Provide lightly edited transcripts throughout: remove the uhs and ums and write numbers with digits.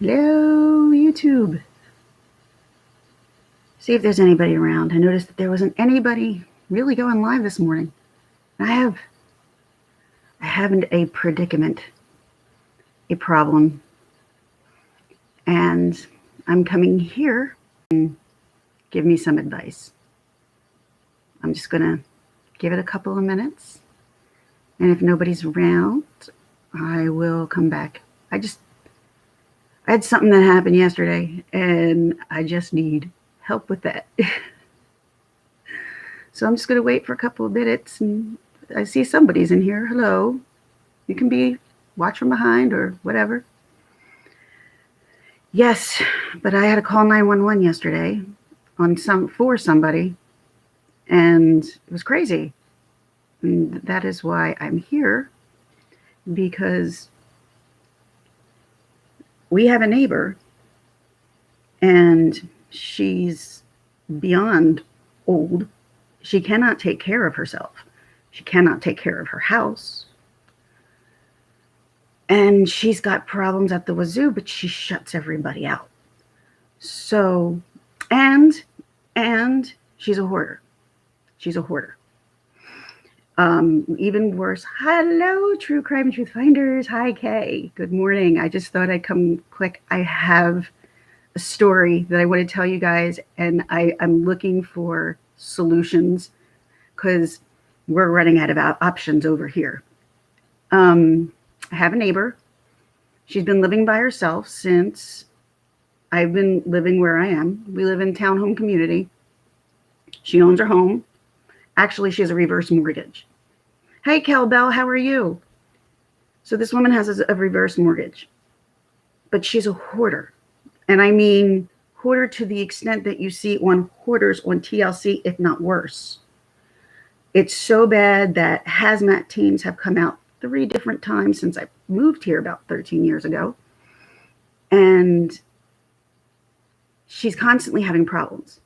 Hello, YouTube. See if there's anybody around. I noticed that there wasn't anybody really going live this morning. I have a predicament, a problem, and I'm coming here and give me some advice. I'm just gonna give it a couple of minutes, and if nobody's around, I will come back. I had something that happened yesterday, and I just need help with that. So I'm just going to wait for a couple of minutes, and I see somebody's in here. Hello. You can watch from behind or whatever. Yes, but I had to call 911 yesterday for somebody, and it was crazy. And that is why I'm here, because we have a neighbor, and she's beyond old. She cannot take care of herself. She cannot take care of her house. And she's got problems at the wazoo, but she shuts everybody out. So, and she's a hoarder. She's a hoarder. Even worse. Hello, True Crime Truth Finders. Hi, Kay. Good morning. I just thought I'd come quick. I have a story that I want to tell you guys, and I'm looking for solutions because we're running out of options over here. I have a neighbor. She's been living by herself since I've been living where I am. We live in townhome community. She owns her home. Actually, she has a reverse mortgage. Hey, Kel Bell, how are you? So this woman has a reverse mortgage, but she's a hoarder. And I mean hoarder to the extent that you see on hoarders on TLC, if not worse. It's so bad that hazmat teams have come out 3 different times since I moved here about 13 years ago. And she's constantly having problems.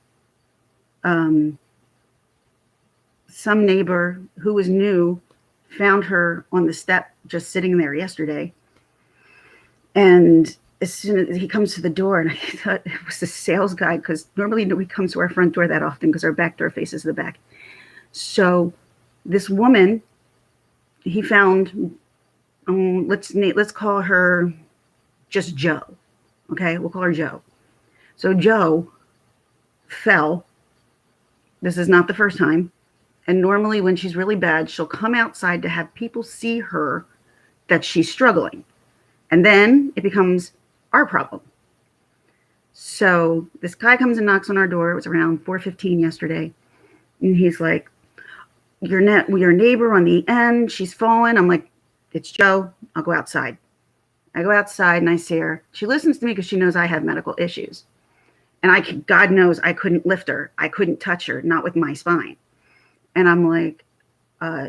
Some neighbor who was new found her on the step just sitting there yesterday. And as soon as he comes to the door, and I thought it was the sales guy, because normally nobody comes to our front door that often because our back door faces the back. So this woman, he found, let's call her just Joe. Okay, we'll call her Joe. So Joe fell. This is not the first time. And normally when she's really bad, she'll come outside to have people see her that she's struggling. And then it becomes our problem. So this guy comes and knocks on our door. It was around 4:15 yesterday. And he's like, your neighbor on the end, she's fallen. I'm like, it's Joe. I'll go outside. I go outside and I see her. She listens to me because she knows I have medical issues. And God knows I couldn't lift her. I couldn't touch her, not with my spine. And I'm like,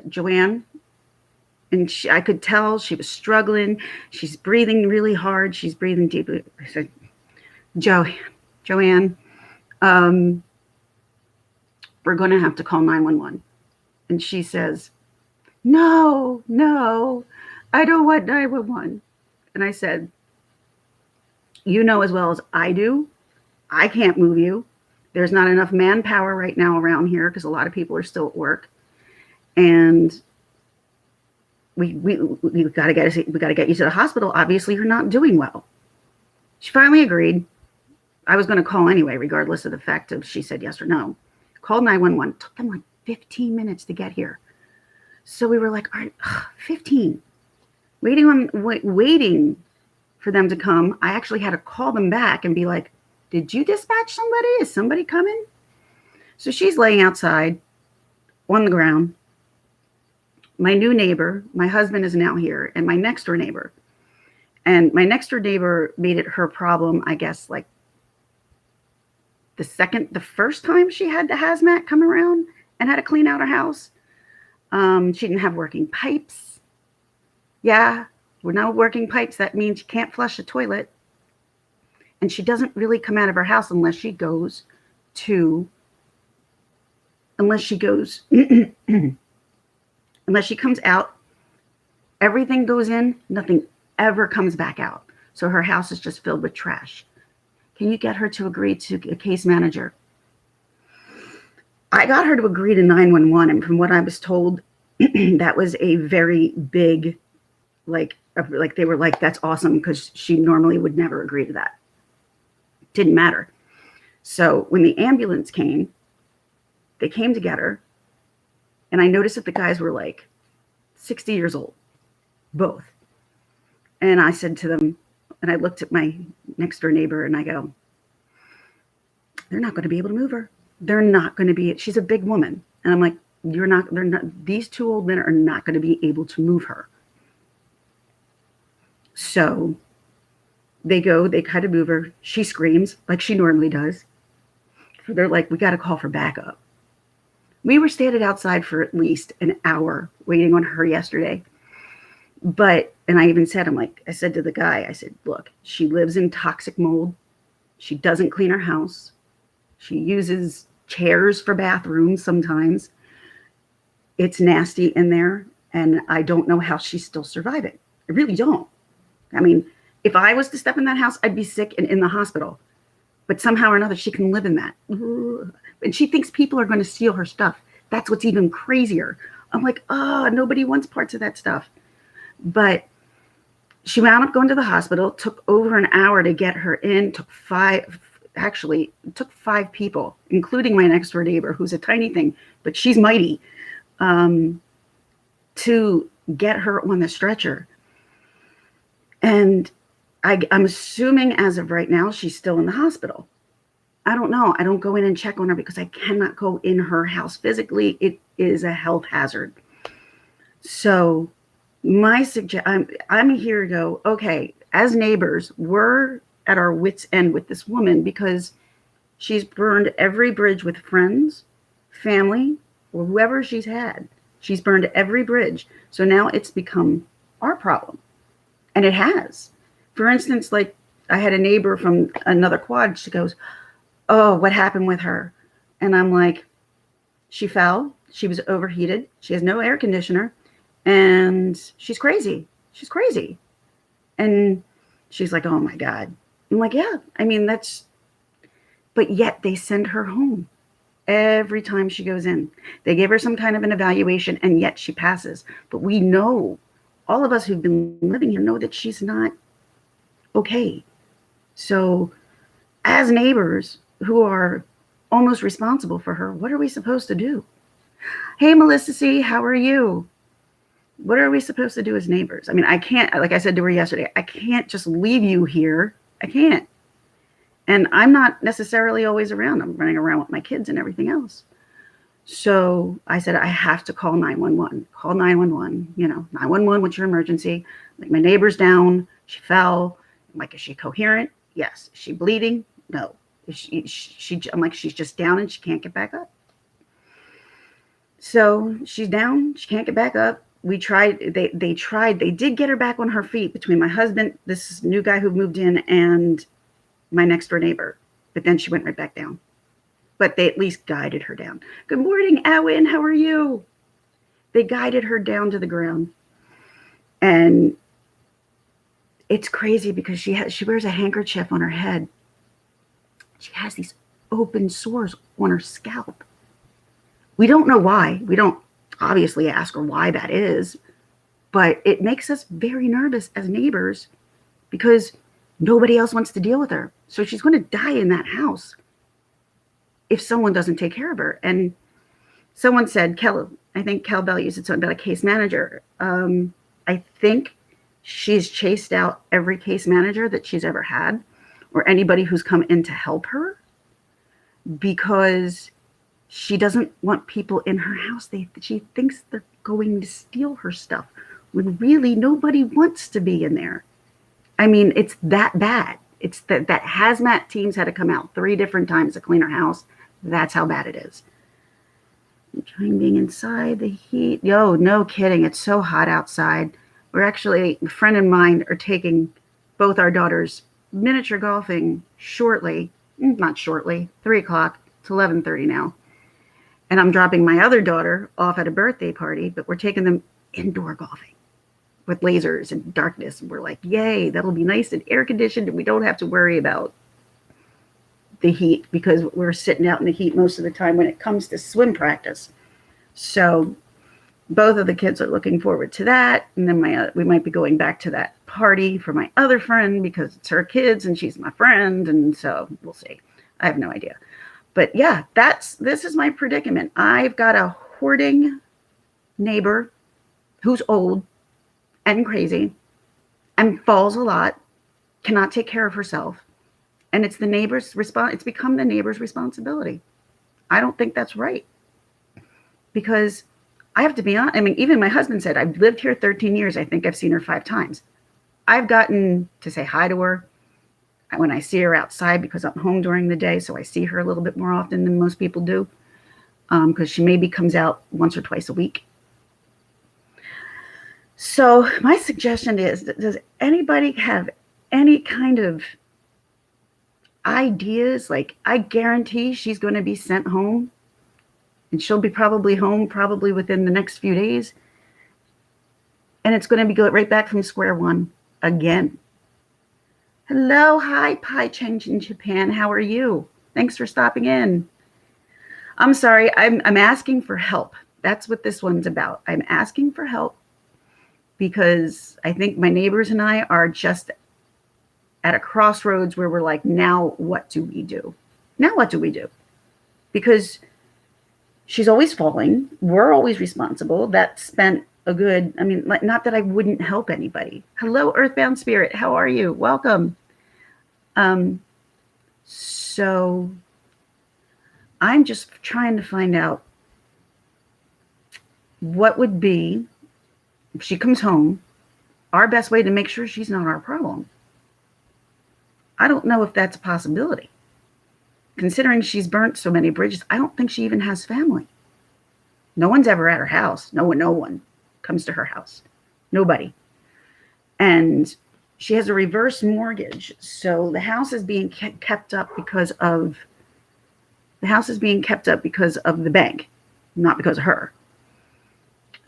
Joanne. And I could tell she was struggling. She's breathing really hard. She's breathing deeply. I said, Joanne, we're going to have to call 911. And she says, no, I don't want 911. And I said, you know as well as I do, I can't move you. There's not enough manpower right now around here because a lot of people are still at work. And we got to get you to the hospital. Obviously, you're not doing well. She finally agreed. I was going to call anyway, regardless of the fact of she said yes or no. Called 911. Took them like 15 minutes to get here. So we were like, all right, 15. Waiting for them to come. I actually had to call them back and be like, did you dispatch somebody? Is somebody coming? So she's laying outside on the ground. My new neighbor, my husband is now here, and my next door neighbor. And my next door neighbor made it her problem, I guess, like the first time she had the hazmat come around and had to clean out her house. She didn't have working pipes. Yeah, with no working pipes, that means you can't flush the toilet. And she doesn't really come out of her house unless she comes out, everything goes in, nothing ever comes back out. So her house is just filled with trash. Can you get her to agree to a case manager? I got her to agree to 911, and from what I was told, that was a very big, like they were like, that's awesome, because she normally would never agree to that. Didn't matter. So when the ambulance came, they came to get her, and I noticed that the guys were like 60 years old, both. And I said to them, and I looked at my next door neighbor and I go, they're not going to be able to move her. They're not going to be, she's a big woman. And I'm like, they're not, these two old men are not going to be able to move her. So they kind of move her. She screams like she normally does. So they're like, we got to call for backup. We were standing outside for at least an hour waiting on her yesterday. But, and I even said, I said to the guy, I said, look, she lives in toxic mold. She doesn't clean her house. She uses chairs for bathrooms sometimes. It's nasty in there. And I don't know how she's still surviving. I really don't. I mean, if I was to step in that house, I'd be sick and in the hospital. But somehow or another, she can live in that. And she thinks people are going to steal her stuff. That's what's even crazier. I'm like, nobody wants parts of that stuff. But she wound up going to the hospital. Took over an hour to get her in. Took five people, including my next door neighbor, who's a tiny thing, but she's mighty, to get her on the stretcher. And I'm assuming as of right now, she's still in the hospital. I don't know. I don't go in and check on her because I cannot go in her house physically. It is a health hazard. So I'm here to go, okay, as neighbors, we're at our wits' end with this woman because she's burned every bridge with friends, family, or whoever she's had. She's burned every bridge. So now it's become our problem. And it has. For instance, like I had a neighbor from another quad. She goes, oh, what happened with her? And I'm like, she fell. She was overheated. She has no air conditioner. And she's crazy. She's crazy. And she's like, oh my God. I'm like, yeah, I mean, but yet they send her home every time she goes in. They give her some kind of an evaluation and yet she passes. But we know, all of us who've been living here know that she's not okay. So as neighbors who are almost responsible for her, what are we supposed to do? Hey, Melissa C., how are you? What are we supposed to do as neighbors? I mean, I can't, like I said to her yesterday, I can't just leave you here. I can't. And I'm not necessarily always around. I'm running around with my kids and everything else. So I said, I have to call 911. Call 911, 911, what's your emergency? Like, my neighbor's down. She fell. I'm like, is she coherent? Yes. Is she bleeding? No. I'm like, she's just down and she can't get back up. So she's down. She can't get back up. We tried. They tried. They did get her back on her feet between my husband, this new guy who moved in, and my next door neighbor. But then she went right back down. But they at least guided her down. Good morning, Owen. How are you? They guided her down to the ground. And it's crazy because she wears a handkerchief on her head. She has these open sores on her scalp. We don't know why. We don't obviously ask her why that is. But it makes us very nervous as neighbors because nobody else wants to deal with her. So she's going to die in that house if someone doesn't take care of her. And someone said, I think Cal Bell used something about a case manager. I think she's chased out every case manager that she's ever had or anybody who's come in to help her because she doesn't want people in her house. She thinks they're going to steal her stuff when really nobody wants to be in there. I mean, it's that bad. It's that hazmat teams had to come out 3 different times to clean her house. That's how bad it is. I'm trying being inside the heat. Yo, no kidding. It's so hot outside. We're actually, a friend and mine are taking both our daughters miniature golfing shortly. Not shortly, 3 o'clock to 11:30 now. And I'm dropping my other daughter off at a birthday party, but we're taking them indoor golfing. with lasers and darkness. And we're like, yay, that'll be nice and air conditioned, and we don't have to worry about the heat because we're sitting out in the heat most of the time when it comes to swim practice. So both of the kids are looking forward to that. And then we might be going back to that party for my other friend because it's her kids and she's my friend. And so we'll see. I have no idea. But yeah, this is my predicament. I've got a hoarding neighbor who's old and crazy and falls a lot, cannot take care of herself. And it's the neighbor's it's become the neighbor's responsibility. I don't think that's right. Because I have to be honest. I mean, even my husband said, I've lived here 13 years. I think I've seen her 5 times. I've gotten to say hi to her when I see her outside because I'm home during the day. So I see her a little bit more often than most people do because she maybe comes out once or twice a week. So my suggestion is, does anybody have any kind of ideas? Like, I guarantee she's going to be sent home. And she'll be probably home probably within the next few days. And it's going to be go right back from square one again. Hello, hi, Pie Change in Japan. How are you? Thanks for stopping in. I'm sorry, I'm asking for help. That's what this one's about. I'm asking for help because I think my neighbors and I are just at a crossroads where we're like, now what do we do? Now what do we do? Because she's always falling. We're always responsible. That spent a good, I mean, not that I wouldn't help anybody. Hello, Earthbound Spirit. How are you? Welcome. So I'm just trying to find out what would be, if she comes home, our best way to make sure she's not our problem. I don't know if that's a possibility. Considering she's burnt so many bridges, I don't think she even has family. No one's ever at her house. No one comes to her house. Nobody. And she has a reverse mortgage. So the house is being kept up because of the bank, not because of her.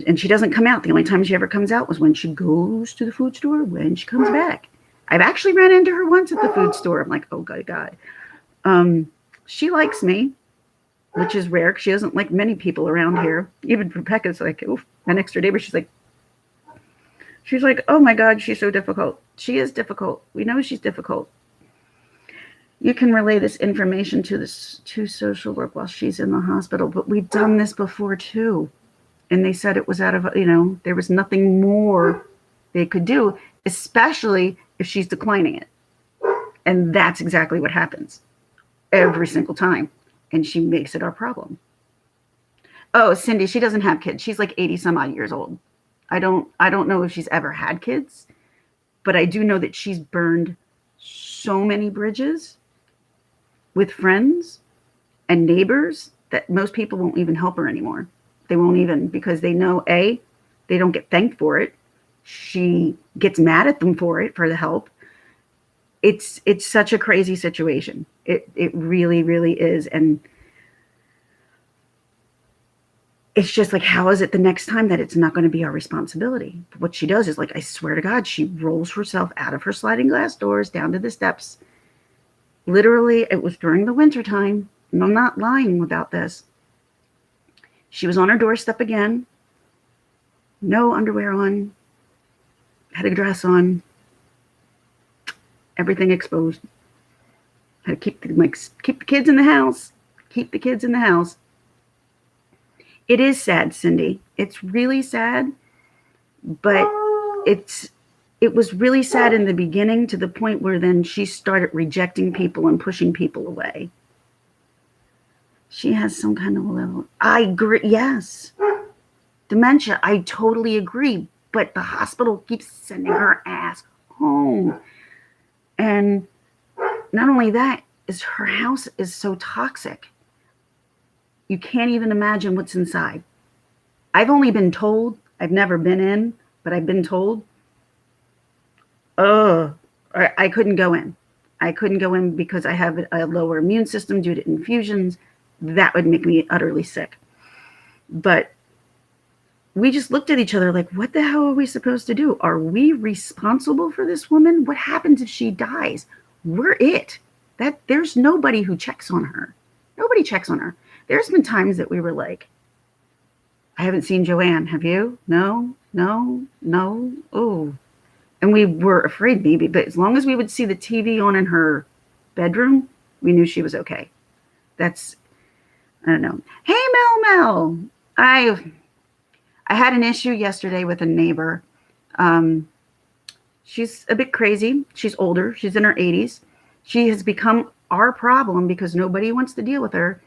And she doesn't come out. The only time she ever comes out was when she goes to the food store, when she comes back. I've actually ran into her once at the food store. I'm like, oh, God. She likes me, which is rare because she doesn't like many people around here. Even Rebecca's like, oh, my next door neighbor, she's like, oh my God, she's so difficult. She is difficult. We know she's difficult. You can relay this information to social work while she's in the hospital, but we've done this before too. And they said it was out of, there was nothing more they could do, especially if she's declining it. And that's exactly what happens every single time. And she makes it our problem. Oh, Cindy, she doesn't have kids. She's like 80 some odd years old. I don't know if she's ever had kids, but I do know that she's burned so many bridges with friends and neighbors that most people won't even help her anymore. They won't even, because they know, A, they don't get thanked for it. She gets mad at them for the help. It's such a crazy situation. It really, really is. And it's just like, how is it the next time that it's not going to be our responsibility? What she does is, like, I swear to God, she rolls herself out of her sliding glass doors down to the steps. Literally, it was during the winter time. And I'm not lying about this. She was on her doorstep again. No underwear on. Had a dress on. Everything exposed. Had to keep the kids in the house. Keep the kids in the house. It is sad, Cindy. It's really sad. But it was really sad in the beginning to the point where then she started rejecting people and pushing people away. She has some kind of level. I agree. Yes. Dementia. I totally agree. But the hospital keeps sending her ass home. And not only that, is her house is so toxic. You can't even imagine what's inside. I've only been told. I've never been in, but I've been told. I couldn't go in. I couldn't go in because I have a lower immune system due to infusions. That would make me utterly sick. But we just looked at each other like, what the hell are we supposed to do? Are we responsible for this woman? What happens if she dies? We're it. That there's nobody who checks on her. Nobody checks on her. There's been times that we were like, I haven't seen Joanne. Have you? No, no, no. Oh. And we were afraid maybe, but as long as we would see the TV on in her bedroom, we knew she was okay. That's, I don't know. Hey, Mel. I had an issue yesterday with a neighbor. Um, she's a bit crazy. She's older. She's in her 80s. She has become our problem because nobody wants to deal with her.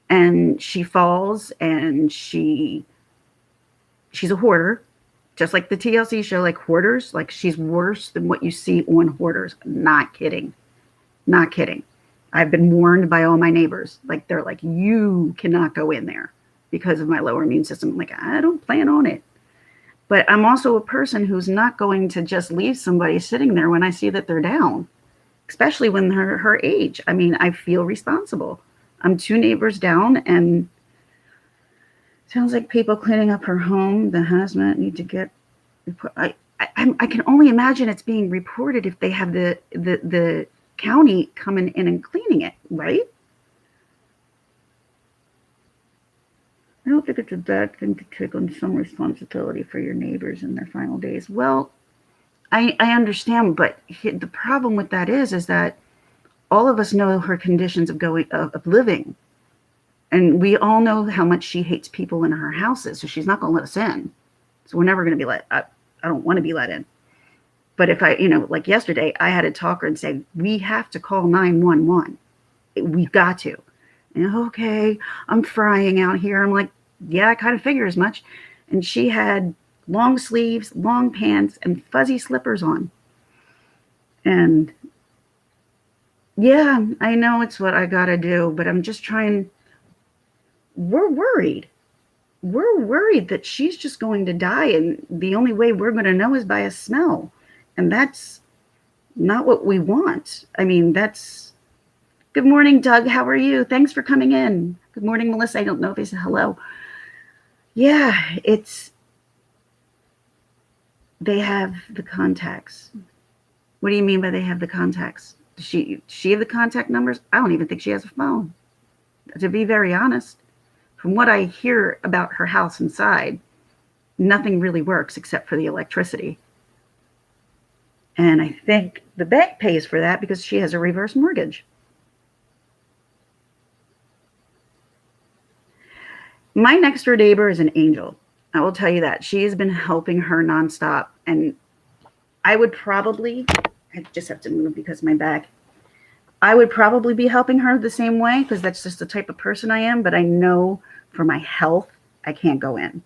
And she falls and she's a hoarder, just like the TLC show, like Hoarders. Like she's worse than what you see on Hoarders. Not kidding. Not kidding. I've been warned by all my neighbors. Like they're like, you cannot go in there because of my lower immune system. I'm like, I don't plan on it. But I'm also a person who's not going to just leave somebody sitting there when I see that they're down, especially when they're her age. I mean, I feel responsible. I'm 2 neighbors down, and sounds like people cleaning up her home. The hazmat need to get. I can only imagine it's being reported if they have the county coming in and cleaning it, right? I don't think it's a bad thing to take on some responsibility for your neighbors in their final days. Well, I understand, but the problem with that is that all of us know her conditions of living, and we all know how much she hates people in her houses. So she's not going to let us in. So we're never going to be let. I don't want to be let in. But if like yesterday, I had to talk her and say, we have to call 911. We've got to. And okay, I'm frying out here. I'm like, yeah, I kind of figure as much. And she had long sleeves, long pants, and fuzzy slippers on. And yeah, I know it's what I got to do, but I'm just trying. We're worried. We're worried that she's just going to die. And the only way we're going to know is by a smell. And that's not what we want. I mean, that's. Good morning, Doug. How are you? Thanks for coming in. Good morning, Melissa. I don't know if they said hello. Yeah, they have the contacts. What do you mean by they have the contacts? Does she have the contact numbers? I don't even think she has a phone. To be very honest, from what I hear about her house inside, nothing really works except for the electricity. And I think the bank pays for that because she has a reverse mortgage. My next door neighbor is an angel. I will tell you that. She has been helping her nonstop. And I just have to move because of my back. I would probably be helping her the same way because that's just the type of person I am. But I know for my health, I can't go in.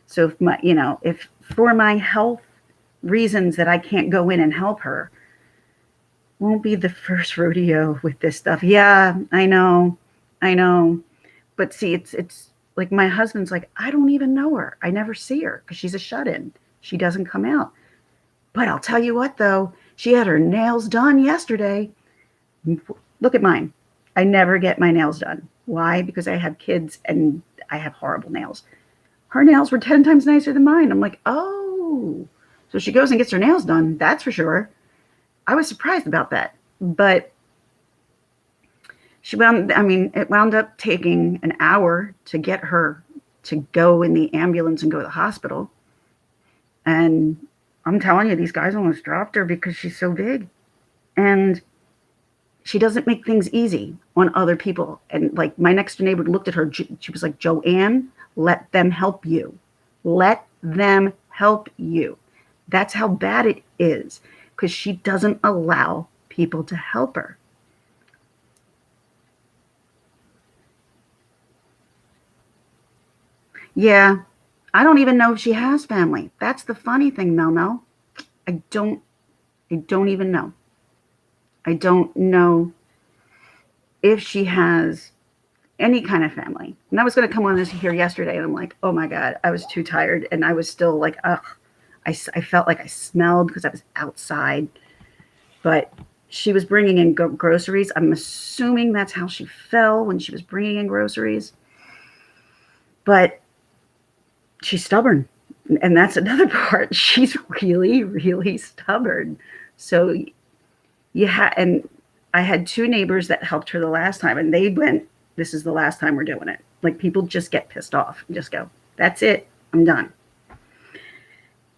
So if for my health reasons that I can't go in and help her, won't be the first rodeo with this stuff. Yeah, I know. But see, it's like my husband's like, I don't even know her. I never see her because she's a shut-in. She doesn't come out. But I'll tell you what, though, she had her nails done yesterday. Look at mine. I never get my nails done. Why? Because I have kids and I have horrible nails. Her nails were 10 times nicer than mine. I'm like, oh. So she goes and gets her nails done. That's for sure. I was surprised about that. But it wound up taking an hour to get her to go in the ambulance and go to the hospital. And I'm telling you, these guys almost dropped her because she's so big. And she doesn't make things easy on other people. And like my next door neighbor looked at her. She was like, Joanne, let them help you. Let them help you. That's how bad it is because she doesn't allow people to help her. Yeah, I don't even know if she has family. That's the funny thing, Mel. I don't even know. I don't know if she has any kind of family. And I was going to come on this here yesterday, and I'm like, oh my God, I was too tired. And I was still like, ugh. I felt like I smelled because I was outside. But she was bringing in groceries. I'm assuming that's how she fell when she was bringing in groceries. But she's stubborn. And that's another part. She's really, really stubborn. So and I had 2 neighbors that helped her the last time, and they went, this is the last time we're doing it. Like, people just get pissed off and just go, that's it, I'm done.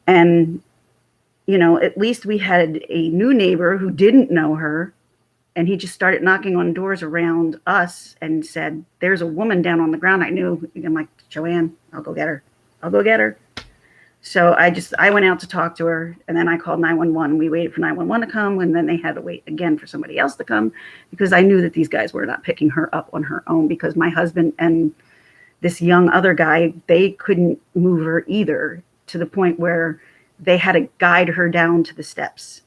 And, at least we had a new neighbor who didn't know her, and he just started knocking on doors around us and said, there's a woman down on the ground. I'm like, Joanne, I'll go get her. So I went out to talk to her, and then I called 911. We waited for 911 to come, and then they had to wait again for somebody else to come, because I knew that these guys were not picking her up on her own, because my husband and this young other guy, they couldn't move her either, to the point where they had to guide her down to the steps.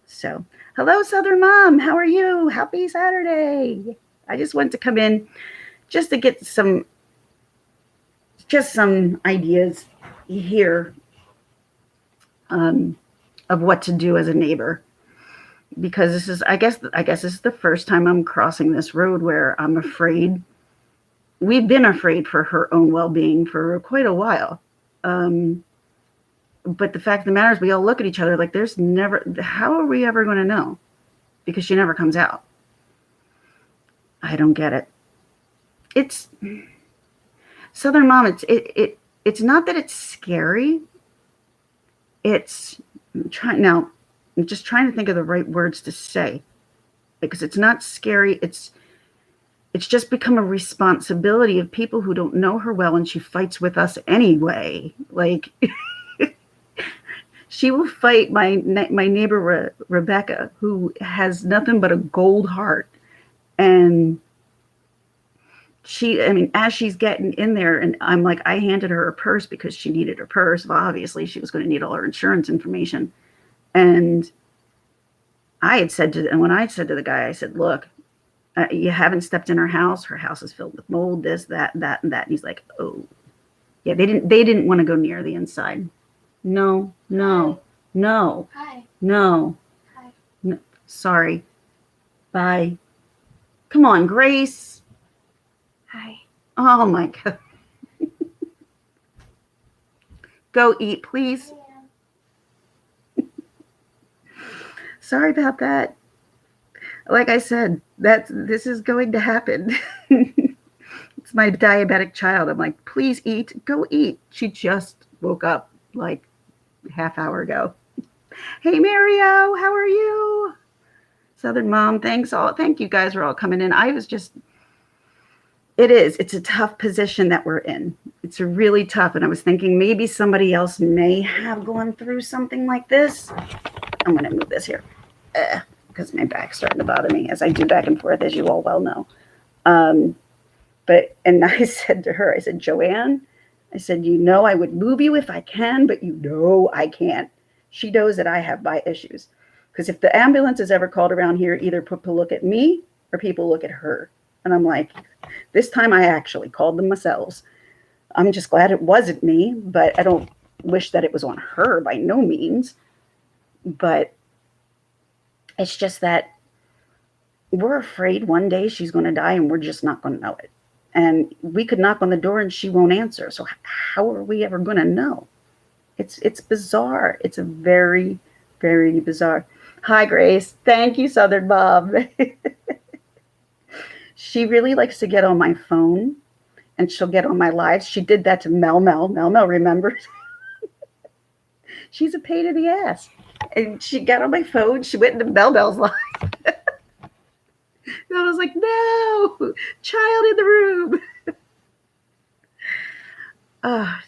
So, hello, Southern Mom. How are you? Happy Saturday. I just wanted to come in just to get some ideas here of what to do as a neighbor, because this is, I guess this is the first time I'm crossing this road where I'm afraid. We've been afraid for her own well-being for quite a while, but the fact of the matter is, we all look at each other like, how are we ever going to know? Because she never comes out. I don't get it. It's Southern Mom. It's not that it's scary. I'm just trying to think of the right words to say, because it's not scary. It's just become a responsibility of people who don't know her well, and she fights with us anyway. Like, she will fight my neighbor Rebecca, who has nothing but a gold heart, and as she's getting in there, and I'm like, I handed her a purse because she needed her purse. Well, obviously she was going to need all her insurance information. And when I said to the guy, I said, look, you haven't stepped in her house. Her house is filled with mold, this, that, and that. And he's like, oh, yeah, they didn't want to go near the inside. No. Hi. No. Hi. No. Sorry. Bye. Come on, Grace. Hi. Oh my God. Go eat, please. Sorry about that. Like I said, this is going to happen. It's my diabetic child. I'm like, please eat. Go eat. She just woke up like half hour ago. Hey, Mario, how are you? Southern Mom, thank you guys for all coming in. It's a tough position that we're in. It's really tough. And I was thinking maybe somebody else may have gone through something like this. I'm going to move this here because my back's starting to bother me as I do back and forth, as you all well know. And I said to her, I said, Joanne, I said, I would move you if I can, but I can't. She knows that I have my issues. Because if the ambulance is ever called around here, either people look at me or people look at her. And I'm like, this time I actually called them myself. I'm just glad it wasn't me, but I don't wish that it was on her by no means. But it's just that we're afraid one day she's going to die and we're just not going to know it. And we could knock on the door and she won't answer. So how are we ever going to know? It's bizarre. It's a very, very bizarre. Hi, Grace. Thank you, Southern Mom. She really likes to get on my phone, and she'll get on my lives. She did that to Mel. Mel remembers. She's a pain in the ass. And she got on my phone. She went into Mel's live. And I was like, no, child in the room.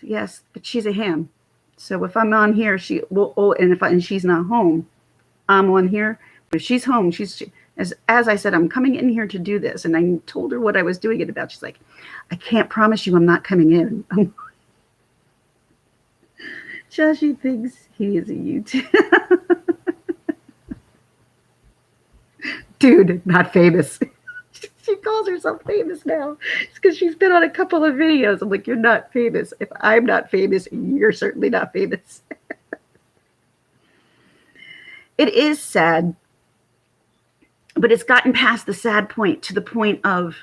Yes, but she's a ham. So if I'm on here, she will. And she's not home, I'm on here. But if she's home, as I said, I'm coming in here to do this, and I told her what I was doing it about. She's like, I can't promise you I'm not coming in. Joshie thinks he is a YouTuber. Dude, not famous. She calls herself famous now. It's because she's been on a couple of videos. I'm like, you're not famous. If I'm not famous, you're certainly not famous. It is sad, but it's gotten past the sad point to the point of,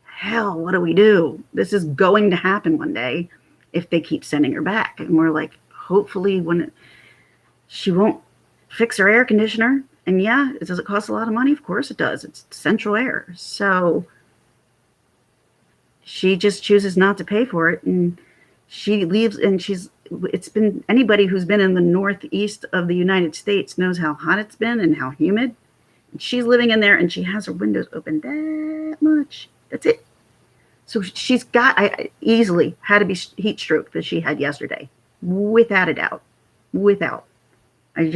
hell, what do we do? This is going to happen one day. if they keep sending her back. And we're like, hopefully she won't fix her air conditioner. And yeah, does it cost a lot of money? Of course it does. It's central air. So she just chooses not to pay for it. And she leaves, and it's been, anybody who's been in the northeast of the United States knows how hot it's been and how humid. And she's living in there and she has her windows open that much. That's it. So she's got, I easily had to be heat stroke that she had yesterday, without a doubt. Without. I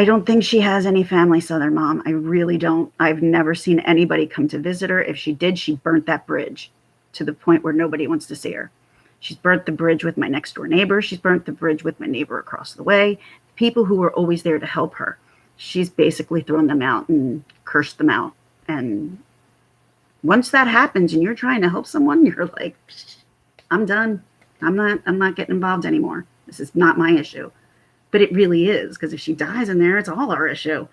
don't think she has any family Southern mom. I really don't. I've never seen anybody come to visit her. If she did, she burnt that bridge to the point where nobody wants to see her. She's burnt the bridge with my next door neighbor. She's burnt the bridge with my neighbor across the way. People who were always there to help her. She's basically thrown them out and cursed them out. And once that happens and you're trying to help someone, you're like, I'm done. I'm not getting involved anymore. This is not my issue. But it really is, because if she dies in there, it's all our issue.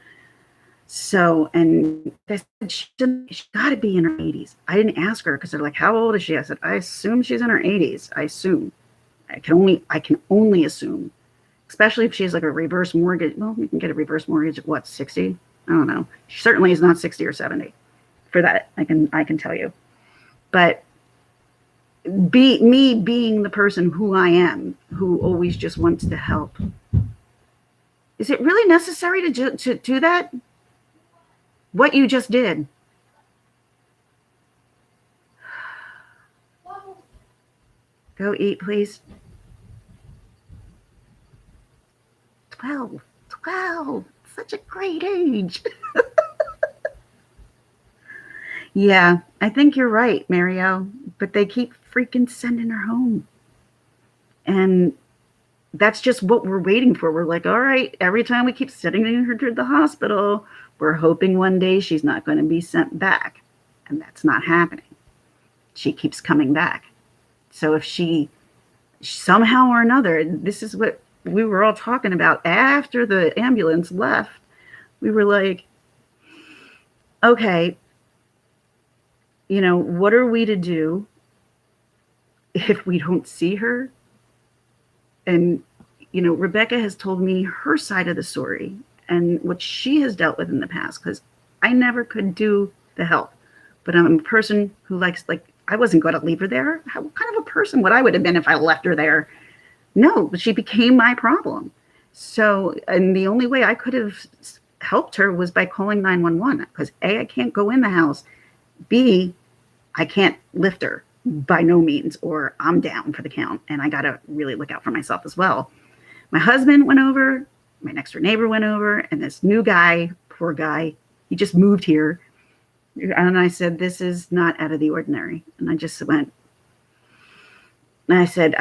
So, and they said she's got to be in her 80s. I didn't ask her because they're like, how old is she? I said, I assume she's in her 80s. I assume. I can only assume. Especially if she has like a reverse mortgage. Well, you can get a reverse mortgage at what, 60? I don't know. She certainly is not 60 or 70 for that. I can tell you. But me being the person who I am, who always just wants to help. Is it really necessary to do that? What you just did? Go eat, please. 12. Such a great age. Yeah, I think you're right, Mario. But they keep freaking sending her home. And that's just what we're waiting for. We're like, all right, every time we keep sending her to the hospital, we're hoping one day she's not going to be sent back. And that's not happening. She keeps coming back. So if she somehow or another, this is what we were all talking about after the ambulance left. We were like, okay, what are we to do if we don't see her? And, Rebecca has told me her side of the story and what she has dealt with in the past, because I never could do the help. But I'm a person who likes, I wasn't going to leave her there. What kind of a person would I would have been if I left her there? No, but she became my problem. So, and the only way I could have helped her was by calling 911, because A, I can't go in the house. B, I can't lift her by no means, or I'm down for the count. And I got to really look out for myself as well. My husband went over, my next door neighbor went over, and this new guy, poor guy, he just moved here. And I said, this is not out of the ordinary. And I just went, and I said,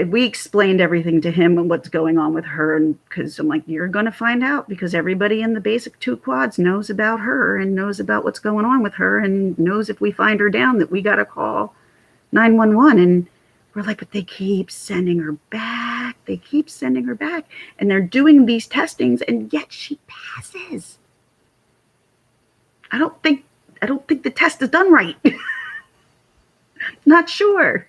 we explained everything to him and what's going on with her. And because I'm like, you're going to find out, because everybody in the basic 2 quads knows about her and knows about what's going on with her and knows if we find her down that we got to call 911. And we're like, but they keep sending her back. They keep sending her back. And they're doing these testings, and yet she passes. I don't think the test is done right. Not sure.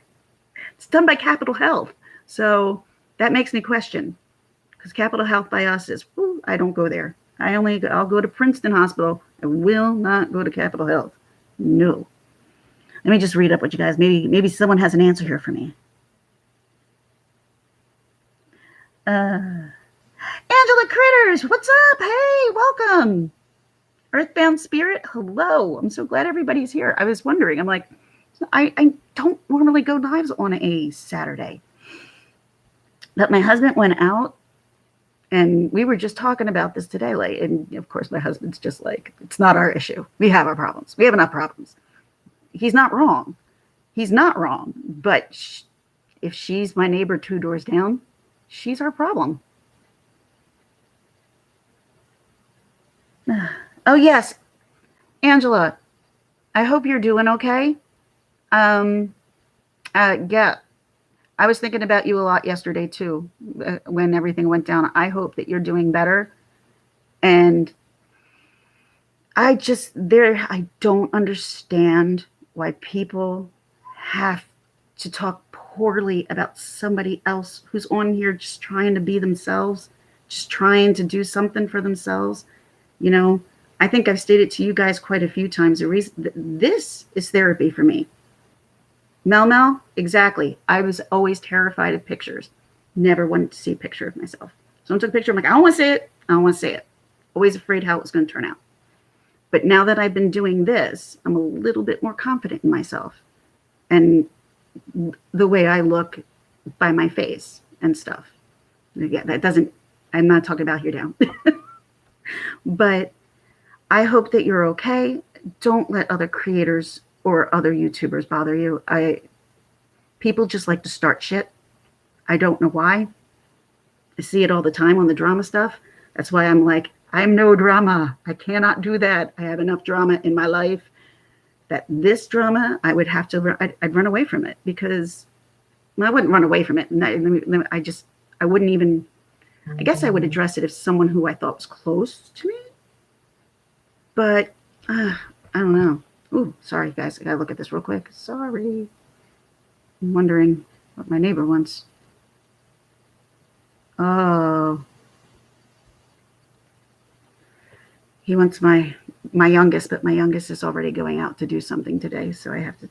It's done by Capital Health. So that makes me question, because Capital Health by us is, I don't go there. I'll go to Princeton Hospital. I will not go to Capital Health. No. Let me just read up what you guys, maybe someone has an answer here for me. Angela Critters, what's up? Hey, welcome. Earthbound Spirit, hello. I'm so glad everybody's here. I was wondering, I'm like, I don't normally go lives on a Saturday. But my husband went out, and we were just talking about this today. And of course, my husband's just like, it's not our issue. We have our problems. We have enough problems. He's not wrong. But if she's my neighbor 2 doors down, she's our problem. Oh, yes. Angela, I hope you're doing okay. Yeah, I was thinking about you a lot yesterday too, when everything went down. I hope that you're doing better. And I don't understand why people have to talk poorly about somebody else who's on here just trying to be themselves, just trying to do something for themselves. You know, I think I've stated to you guys quite a few times the reason this is therapy for me. Mel, exactly. I was always terrified of pictures. Never wanted to see a picture of myself. Someone took a picture, I'm like, I don't want to see it. I don't want to see it. Always afraid how it was going to turn out. But now that I've been doing this, I'm a little bit more confident in myself and the way I look by my face and stuff. Yeah, that doesn't, I'm not talking about here down. But I hope that you're okay. Don't let other creators or other YouTubers bother you. People just like to start shit. I don't know why. I see it all the time on the drama stuff. That's why I'm like, I'm no drama. I cannot do that. I have enough drama in my life that this drama, I would have to, I'd run away from it because I wouldn't run away from it. I wouldn't even, I guess I would address it if someone who I thought was close to me. But I don't know. Ooh, sorry, guys. I got to look at this real quick. Sorry. I'm wondering what my neighbor wants. Oh. He wants my youngest, but my youngest is already going out to do something today. So I have to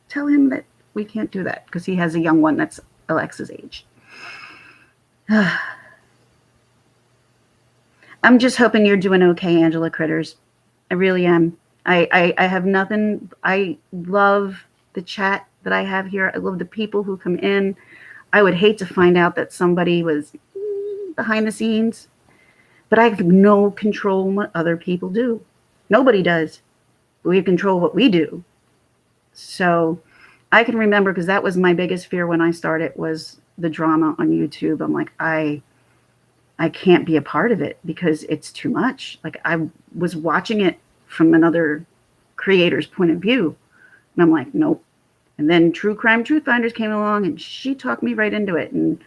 tell him that we can't do that because he has a young one that's Alexa's age. I'm just hoping you're doing okay, Angela Critters. I really am. I have nothing. I love the chat that I have here. I love the people who come in. I would hate to find out that somebody was behind the scenes, but I have no control on what other people do. Nobody does. We control what we do. So I can remember, because that was my biggest fear when I started, was the drama on YouTube. I'm like, I can't be a part of it because it's too much. Like, I was watching it from another creator's point of view, and I'm like, nope. And then True Crime Truth Finders came along, and she talked me right into it. And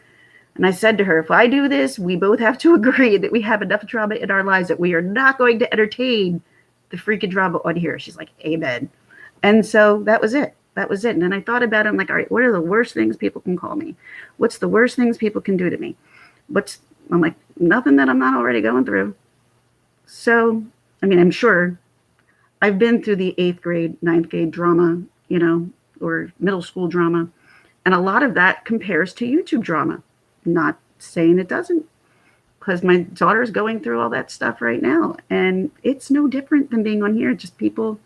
I said to her, if I do this, we both have to agree that we have enough drama in our lives that we are not going to entertain the freaking drama on here. She's like, amen. And so that was it. That was it. And then I thought about it. I'm like, all right, what are the worst things people can call me? What's the worst things people can do to me? I'm like, nothing that I'm not already going through. So, I mean, I'm sure I've been through the 8th grade, 9th grade drama, or middle school drama. And a lot of that compares to YouTube drama. Not saying it doesn't, because my daughter's going through all that stuff right now. And it's no different than being on here. Just people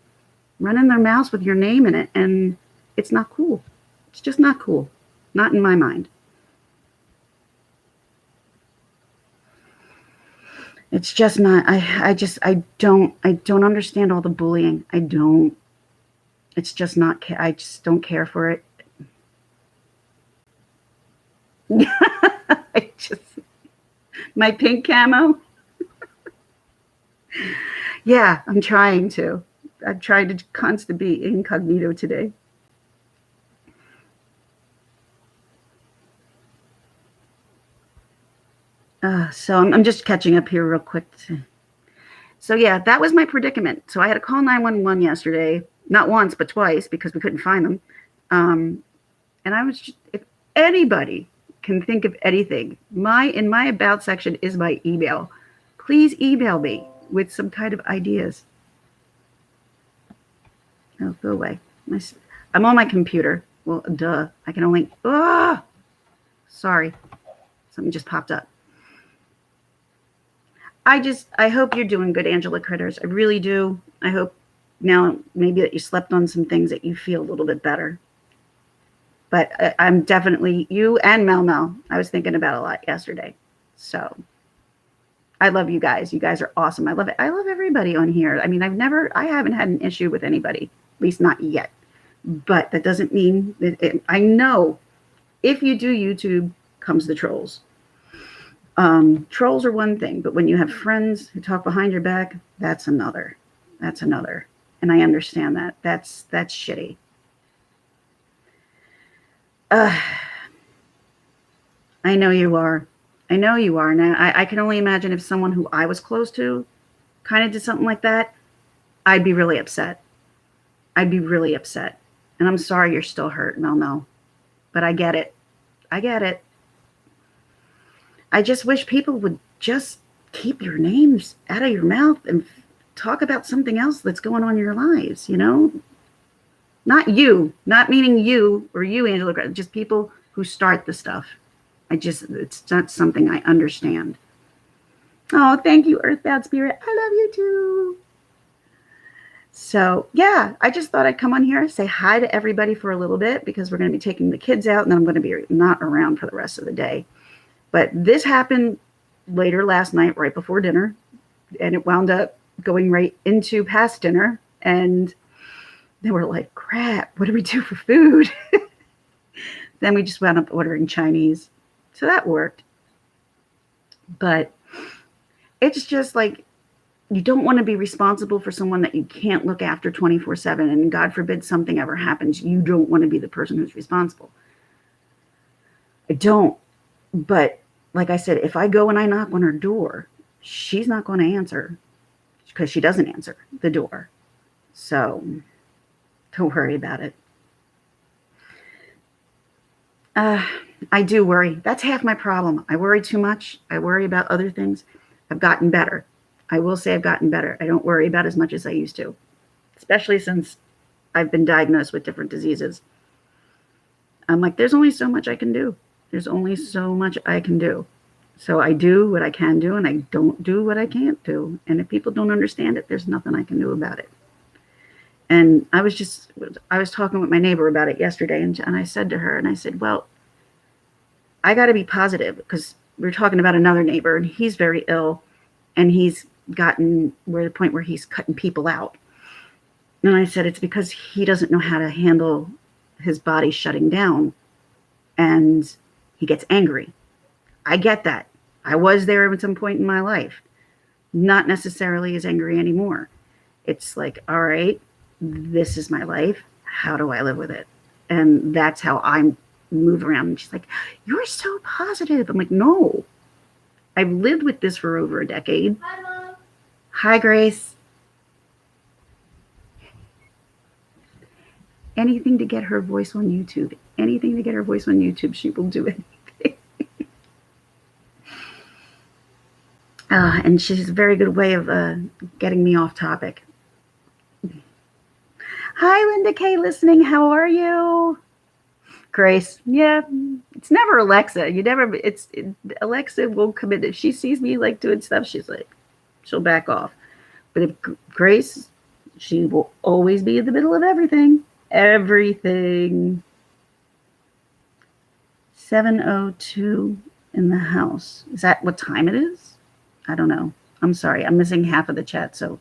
running their mouths with your name in it. And it's not cool. It's just not cool. Not in my mind. It's just not, I don't understand all the bullying. I don't. It's just not, I just don't care for it. My pink camo. Yeah, I'm trying to. I'm trying to constantly be incognito today. So I'm just catching up here real quick. So yeah, that was my predicament. So I had to call 911 yesterday, not once, but twice, because we couldn't find them. And I was just, if anybody can think of anything, in my about section is my email. Please email me with some kind of ideas. Oh, go away. I'm on my computer. Well, duh. I can only, sorry. Something just popped up. I hope you're doing good, Angela Critters. I really do. I hope now maybe that you slept on some things that you feel a little bit better. But I'm definitely, you and Mel, I was thinking about a lot yesterday. So I love you guys. You guys are awesome. I love it. I love everybody on here. I mean, I haven't had an issue with anybody, at least not yet. But that doesn't mean that I know if you do YouTube, comes the trolls. Trolls are one thing, but when you have friends who talk behind your back, that's another. That's another. And I understand that. That's shitty. I know you are. I know you are. Now, I can only imagine if someone who I was close to kind of did something like that, I'd be really upset. I'd be really upset. And I'm sorry you're still hurt, Mel Mel. But I get it. I get it. I just wish people would just keep your names out of your mouth and talk about something else that's going on in your lives, you know? Not you, not meaning you or you, Angela, just people who start the stuff. It's not something I understand. Oh, thank you, Earthbound Spirit. I love you too. So, yeah, I just thought I'd come on here, say hi to everybody for a little bit because we're going to be taking the kids out and then I'm going to be not around for the rest of the day. But this happened later last night, right before dinner, and it wound up going right into past dinner. And they were like, crap, what do we do for food? Then we just wound up ordering Chinese. So that worked. But it's just like, you don't want to be responsible for someone that you can't look after 24/7. And God forbid something ever happens. You don't want to be the person who's responsible. I don't. But like I said, if I go and I knock on her door, she's not going to answer because she doesn't answer the door. So don't worry about it. I do worry. That's half my problem. I worry too much. I worry about other things. I've gotten better. I will say I've gotten better. I don't worry about as much as I used to, especially since I've been diagnosed with different diseases. I'm like, there's only so much I can do. There's only so much I can do. So I do what I can do and I don't do what I can't do. And if people don't understand it, there's nothing I can do about it. And I was talking with my neighbor about it yesterday, and I said to her, and I said, well, I got to be positive because we were talking about another neighbor and he's very ill and he's gotten where the point where he's cutting people out. And I said, it's because he doesn't know how to handle his body shutting down and he gets angry. I get that. I was there at some point in my life, not necessarily as angry anymore. It's like, all right, this is my life. How do I live with it? And that's how I move around. And she's like, you're so positive. I'm like, no, I've lived with this for over a decade. Hi, Mom. Hi, Grace. Anything to get her voice on YouTube. Anything to get her voice on YouTube. She will do anything. And she's a very good way of getting me off topic. Hi, Linda K. listening. How are you? Grace. Yeah, it's never Alexa. Alexa will come in. If she sees me like doing stuff, she'll back off. But if Grace, she will always be in the middle of everything. Everything. 7:02 in the house. Is that what time it is? I don't know. I'm sorry. I'm missing half of the chat, so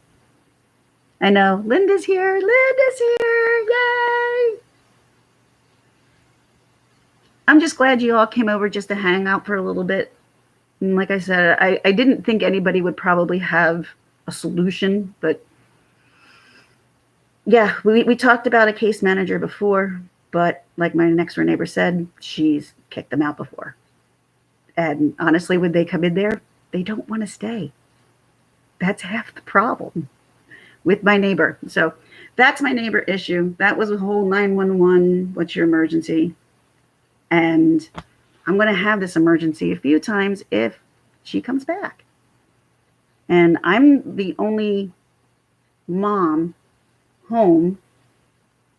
I know. Linda's here. Linda's here. Yay! I'm just glad you all came over just to hang out for a little bit. And like I said, I didn't think anybody would probably have a solution, but yeah, we talked about a case manager before, but like my next door neighbor said, she's kicked them out before. And honestly, when they come in there, they don't want to stay. That's half the problem with my neighbor. So that's my neighbor issue. That was a whole 911. What's your emergency? And I'm going to have this emergency a few times if she comes back. And I'm the only mom home,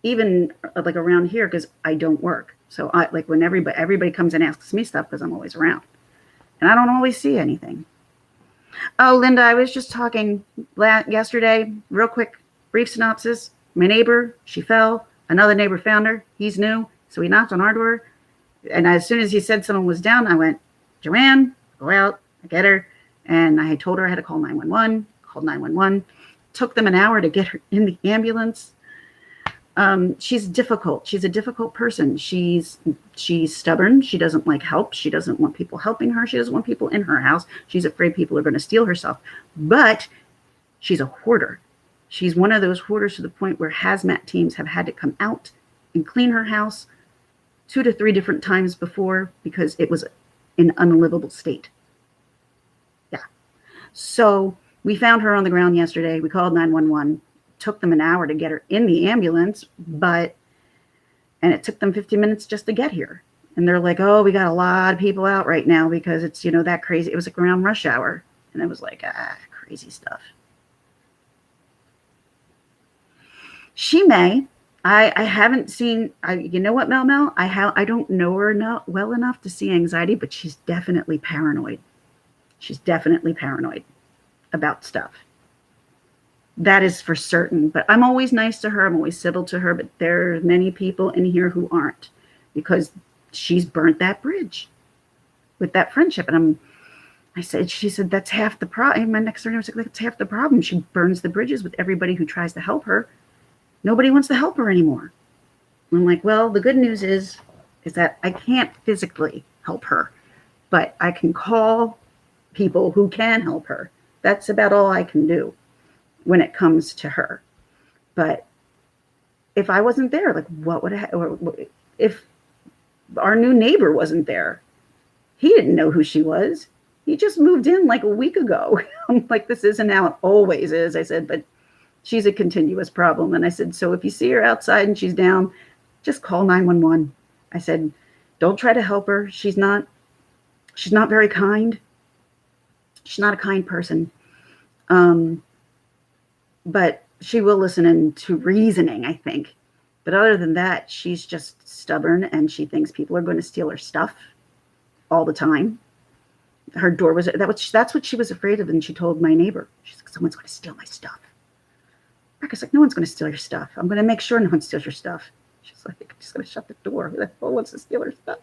even like around here, because I don't work. So I like when everybody comes and asks me stuff because I'm always around. And I don't always see anything. Oh, Linda, I was just talking yesterday, real quick, brief synopsis. My neighbor, she fell. Another neighbor found her. He's new. So he knocked on our door. And as soon as he said someone was down, I went, Joanne, go out, I get her. And I had told her I had to call 911, called 911. Took them an hour to get her in the ambulance. She's difficult. She's a difficult person. She's stubborn. She doesn't like help. She doesn't want people helping her. She doesn't want people in her house. She's afraid people are going to steal her stuff. But she's a hoarder. She's one of those hoarders to the point where hazmat teams have had to come out and clean her house 2 to 3 different times before because it was in an unlivable state. Yeah. So we found her on the ground yesterday. We called 911. Took them an hour to get her in the ambulance, but And it took them 50 minutes just to get here. And they're like, oh, we got a lot of people out right now because it's, that crazy. It was like around rush hour. And it was like, crazy stuff. She may. I haven't seen. You know what, Mel? I don't know her well enough to see anxiety, but she's definitely paranoid. She's definitely paranoid about stuff. That is for certain. But I'm always nice to her. I'm always civil to her. But there are many people in here who aren't, because she's burnt that bridge with that friendship. And she said, that's half the problem. My next door neighbor was like, that's half the problem. She burns the bridges with everybody who tries to help her. Nobody wants to help her anymore. I'm like, well, the good news is that I can't physically help her, but I can call people who can help her. That's about all I can do when it comes to her. But if I wasn't there, like, what would if our new neighbor wasn't there? He didn't know who she was. He just moved in like a week ago. I'm like, this isn't how it always is. I said, but she's a continuous problem. And I said, so if you see her outside and she's down, just call 911. I said, don't try to help her. She's not very kind. She's not a kind person. But she will listen into reasoning, I think. But other than that, she's just stubborn, and she thinks people are going to steal her stuff all the time. Her door that's what she was afraid of. And she told my neighbor, she's like, someone's going to steal my stuff. Rebecca's like, no one's going to steal your stuff. I'm going to make sure no one steals your stuff. She's like, I'm just going to shut the door. Who the hell wants to steal her stuff?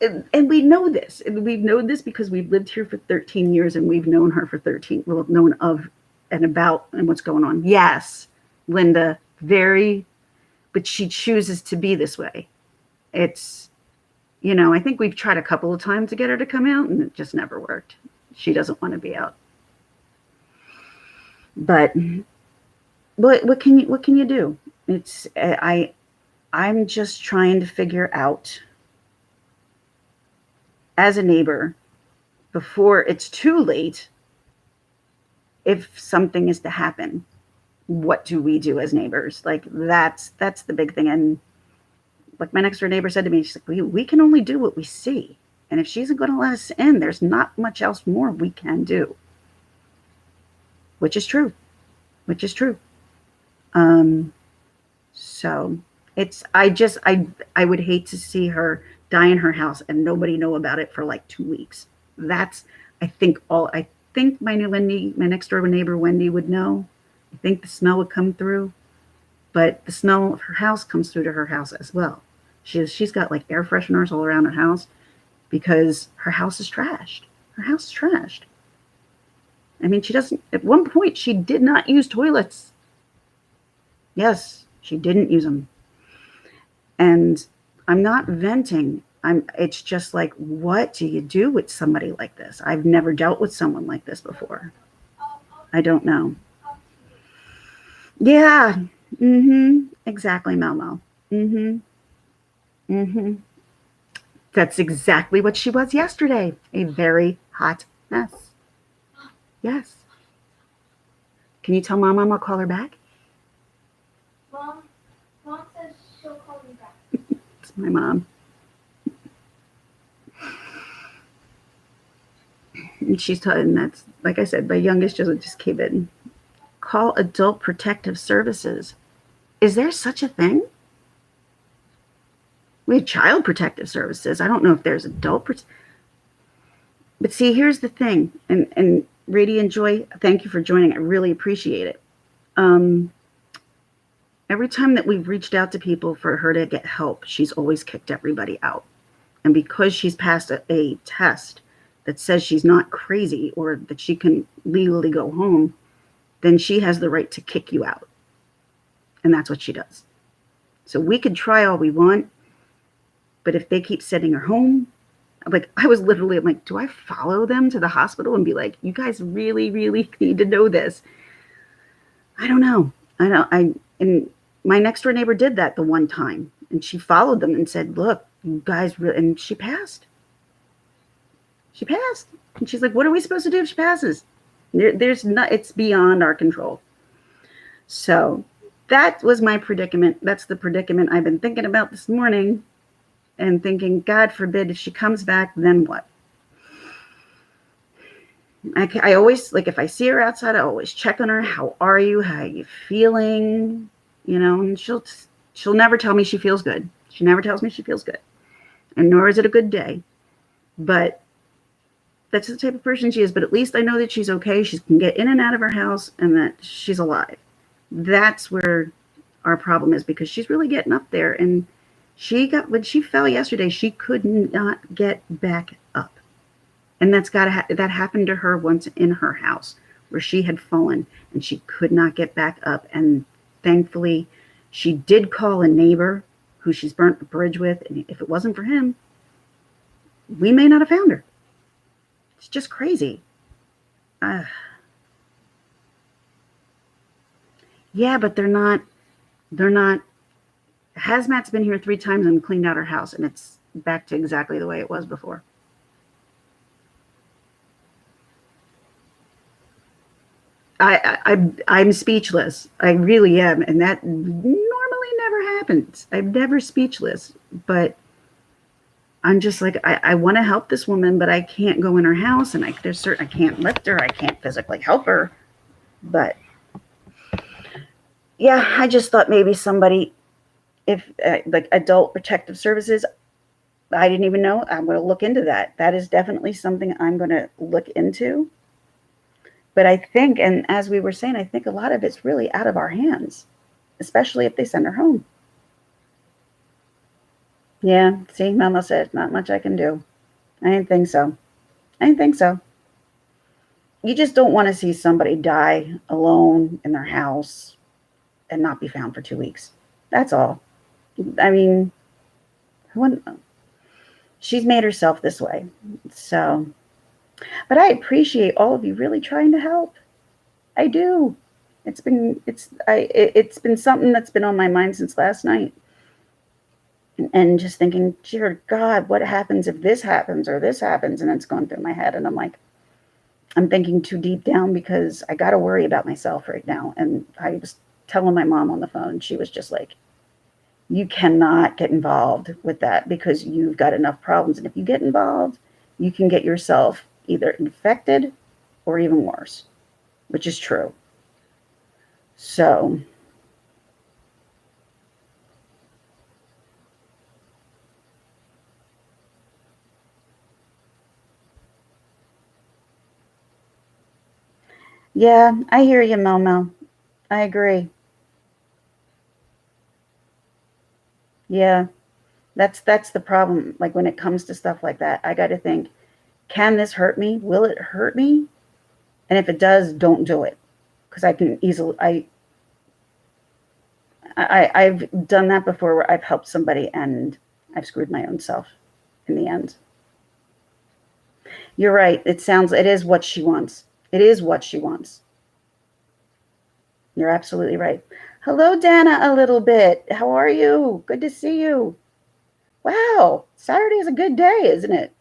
And we know this. And we've known this because we've lived here for 13 years, and we've known her for 13. We'll have known of and about and what's going on. Yes, Linda, but she chooses to be this way. It's, I think we've tried a couple of times to get her to come out, and it just never worked. She doesn't want to be out. But what can you do? It's I'm just trying to figure out, as a neighbor, before it's too late, if something is to happen, what do we do as neighbors? Like, that's the big thing. And like my next door neighbor said to me, she's like, we can only do what we see. And if she isn't going to let us in, there's not much else more we can do. Which is true. So I would hate to see her die in her house and nobody know about it for like 2 weeks. That's, I think my next door neighbor, Wendy, would know. I think the smell would come through, but the smell of her house comes through to her house as well. She's got like air fresheners all around her house because her house is trashed. I mean, at one point, she did not use toilets. Yes, she didn't use them. And I'm not venting. It's just like, what do you do with somebody like this? I've never dealt with someone like this before. I don't know. Yeah. Exactly, Mel. That's exactly what she was yesterday. A very hot mess. Yes. Can you tell Mom I'll call her back? Mom says she'll call me back. It's my mom. And she's telling, that's, like I said, my youngest just came in. Call Adult Protective Services. Is there such a thing? We have Child Protective Services. I don't know if there's adult. But see, here's the thing. And Radiant Joy, thank you for joining. I really appreciate it. Every time that we've reached out to people for her to get help, she's always kicked everybody out. And because she's passed a test that says she's not crazy or that she can legally go home, then she has the right to kick you out. And that's what she does. So we can try all we want, but if they keep sending her home, like, I was literally, I'm like, do I follow them to the hospital and be like, you guys really, really need to know this? I don't know. And my next door neighbor did that the one time, and she followed them and said, look, you guys, and she passed. And she's like, what are we supposed to do if she passes? It's beyond our control. So that was my predicament. That's the predicament I've been thinking about this morning and thinking, God forbid, if she comes back, then what? I always, like, if I see her outside, I always check on her. How are you? How are you feeling? And she'll never tell me she feels good. She never tells me she feels good. And nor is it a good day. But that's the type of person she is. But at least I know that she's okay. She can get in and out of her house and that she's alive. That's where our problem is, because she's really getting up there. And when she fell yesterday, she could not get back up. And that happened to her once in her house, where she had fallen and she could not get back up. And thankfully, she did call a neighbor who she's burnt a bridge with. And if it wasn't for him, we may not have found her. It's just crazy. Yeah, but they're not. Hazmat's been here 3 times and cleaned out her house, and it's back to exactly the way it was before. I'm speechless. I really am, and that normally never happens. I'm never speechless, but I'm just like, I want to help this woman, but I can't go in her house, and I can't lift her. I can't physically help her, but yeah, I just thought maybe somebody, if like Adult Protective Services, I didn't even know. I'm going to look into that. That is definitely something I'm going to look into. But I think, and as we were saying, I think a lot of it's really out of our hands, especially if they send her home. Yeah, see, Mama said, not much I can do. I didn't think so. You just don't want to see somebody die alone in their house and not be found for 2 weeks. That's all. I mean, she's made herself this way. So, but I appreciate all of you really trying to help. I do. It's been something that's been on my mind since last night. And just thinking, dear God, what happens if this happens or this happens? And it's gone through my head. And I'm like, I'm thinking too deep down, because I got to worry about myself right now. And I was telling my mom on the phone, she was just like, you cannot get involved with that, because you've got enough problems. And if you get involved, you can get yourself either infected or even worse, which is true. So, yeah, I hear you, Momo. I agree. Yeah, that's the problem. Like, when it comes to stuff like that, I got to think, can this hurt me? Will it hurt me? And if it does, don't do it, because I can easily. I've done that before, where I've helped somebody and I've screwed my own self in the end. You're right. It is what she wants. It is what she wants. You're absolutely right. Hello, Dana, a little bit. How are you? Good to see you. Wow, Saturday is a good day, isn't it?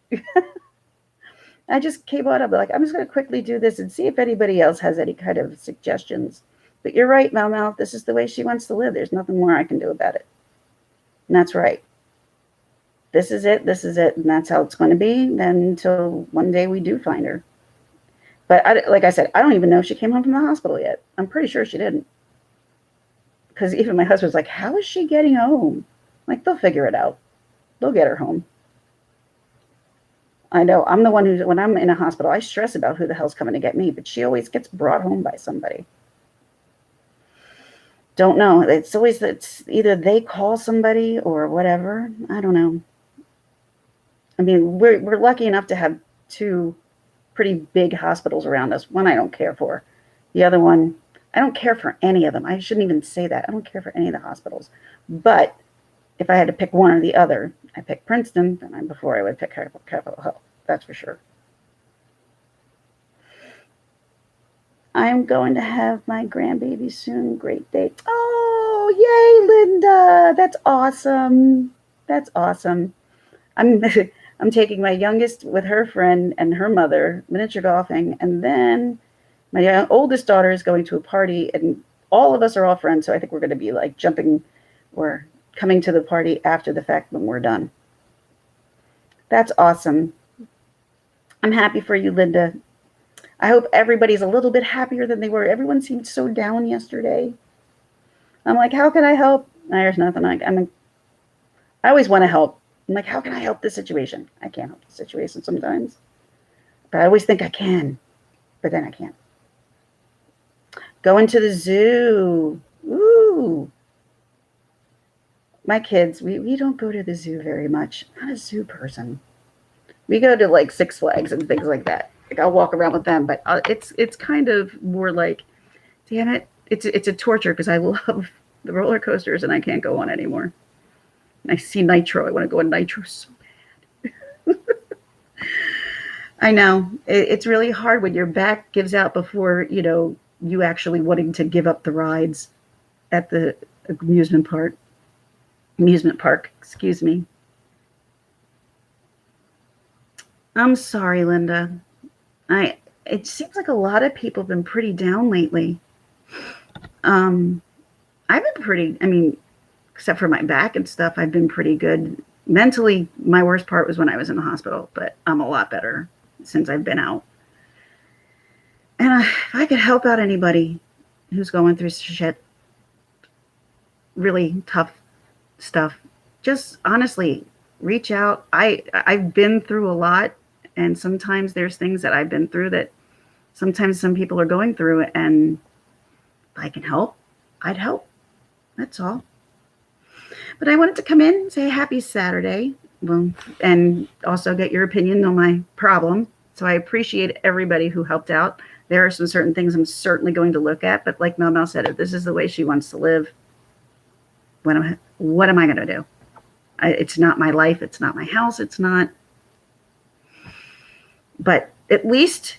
I just came out of like, I'm just going to quickly do this and see if anybody else has any kind of suggestions. But you're right, Mal. This is the way she wants to live. There's nothing more I can do about it. And that's right. This is it. And that's how it's going to be then, until one day we do find her. But like I said, I don't even know if she came home from the hospital yet. I'm pretty sure she didn't. Because even my husband's like, how is she getting home? Like, they'll figure it out. They'll get her home. I know. I'm the one who, when I'm in a hospital, I stress about who the hell's coming to get me. But she always gets brought home by somebody. Don't know. It's either they call somebody or whatever. I don't know. I mean, we're lucky enough to have 2 pretty big hospitals around us. One I don't care for. The other one, I don't care for any of them. I shouldn't even say that. I don't care for any of the hospitals. But if I had to pick one or the other, I pick Princeton before I would pick Capitol Health. That's for sure. I'm going to have my grandbaby soon. Great date. Oh, yay, Linda. That's awesome. I'm taking my youngest with her friend and her mother miniature golfing, and then my oldest daughter is going to a party, and all of us are all friends, so I think we're going to be like jumping or coming to the party after the fact when we're done. That's awesome. I'm happy for you, Linda. I hope everybody's a little bit happier than they were. Everyone seemed so down yesterday. I'm like, how can I help? There's nothing. I always want to help. I'm like, how can I help this situation? I can't help the situation sometimes. But I always think I can. But then I can't. Going to the zoo. Ooh. My kids, we don't go to the zoo very much. I'm not a zoo person. We go to like Six Flags and things like that. Like I'll walk around with them, but it's kind of more like, damn it, it's a torture because I love the roller coasters and I can't go on anymore. And I see Nitro. I want to go on Nitro so bad. I know it's really hard when your back gives out before you actually wanting to give up the rides at the amusement park. Excuse me. I'm sorry, Linda. It seems like a lot of people have been pretty down lately. I've been except for my back and stuff, I've been pretty good. Mentally, my worst part was when I was in the hospital, but I'm a lot better since I've been out. And if I could help out anybody who's going through shit, really tough stuff, just honestly reach out. I've been through a lot, and sometimes there's things that I've been through that sometimes some people are going through, and if I can help, I'd help. That's all. But I wanted to come in and say happy Saturday, and also get your opinion on my problem. So I appreciate everybody who helped out. There are some certain things I'm certainly going to look at, but like Mel said, if this is the way she wants to live, what am I going to do? It's not my life. It's not my house. It's not. But at least,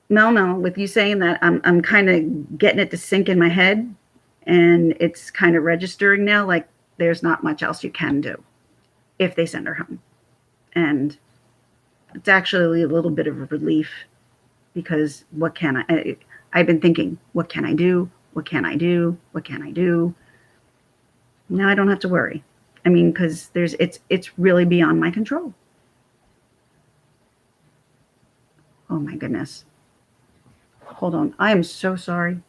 Mel, with you saying that, I'm kind of getting it to sink in my head, and it's kind of registering now. Like there's not much else you can do if they send her home, and it's actually a little bit of a relief because what can I? I've been thinking, what can I do? What can I do? What can I do? Now I don't have to worry. I mean, because it's really beyond my control. Oh my goodness. Hold on. I am so sorry.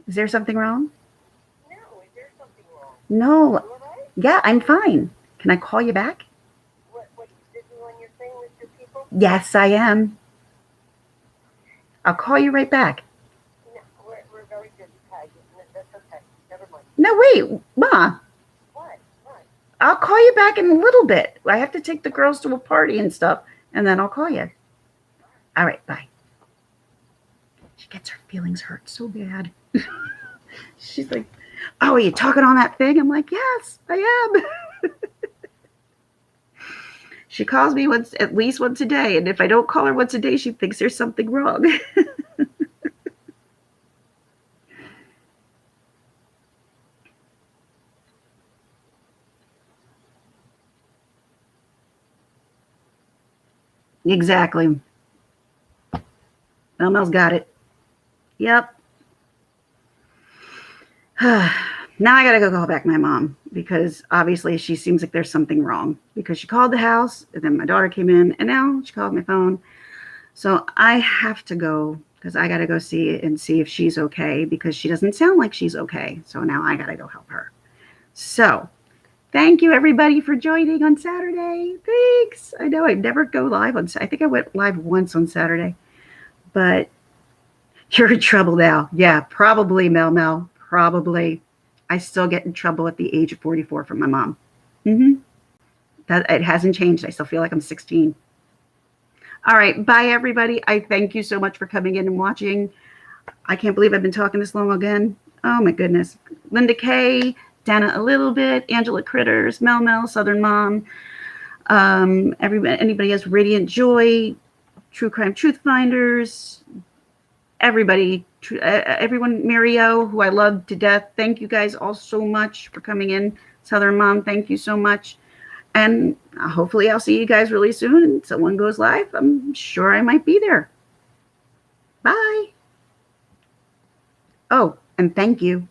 Is there something wrong? No, is there something wrong? No. You all right? Yeah, I'm fine. Can I call you back? What you busy on your thing with your people? Yes, I am. I'll call you right back. No, we're very busy, Peggy. That's okay. Never mind. No, wait, Ma. What? I'll call you back in a little bit. I have to take the girls to a party and stuff, and then I'll call you. All right, bye. She gets her feelings hurt so bad. She's like, oh, are you talking on that thing? I'm like, yes, I am. She calls me at least once a day, and if I don't call her once a day, she thinks there's something wrong. Exactly. Mel's got it. Yep. Now I got to go call back my mom because obviously she seems like there's something wrong because she called the house and then my daughter came in and now she called my phone. So I have to go because I got to go see if she's okay because she doesn't sound like she's okay. So now I got to go help her. So thank you everybody for joining on Saturday. Thanks. I know I never go live I think I went live once on Saturday, but you're in trouble now. Yeah, probably Mel, probably. I still get in trouble at the age of 44 from my mom. That it hasn't changed. I still feel like I'm 16. All right. Bye, everybody. I thank you so much for coming in and watching. I can't believe I've been talking this long again. Oh, my goodness. Linda K, Dana a little bit, Angela Critters, Mel, Southern Mom. Anybody else? Radiant Joy, True Crime Truth Finders. Everybody, everyone, Mario, who I love to death. Thank you guys all so much for coming in. Southern Mom, thank you so much. And hopefully I'll see you guys really soon. And someone goes live. I'm sure I might be there. Bye. Oh, and thank you.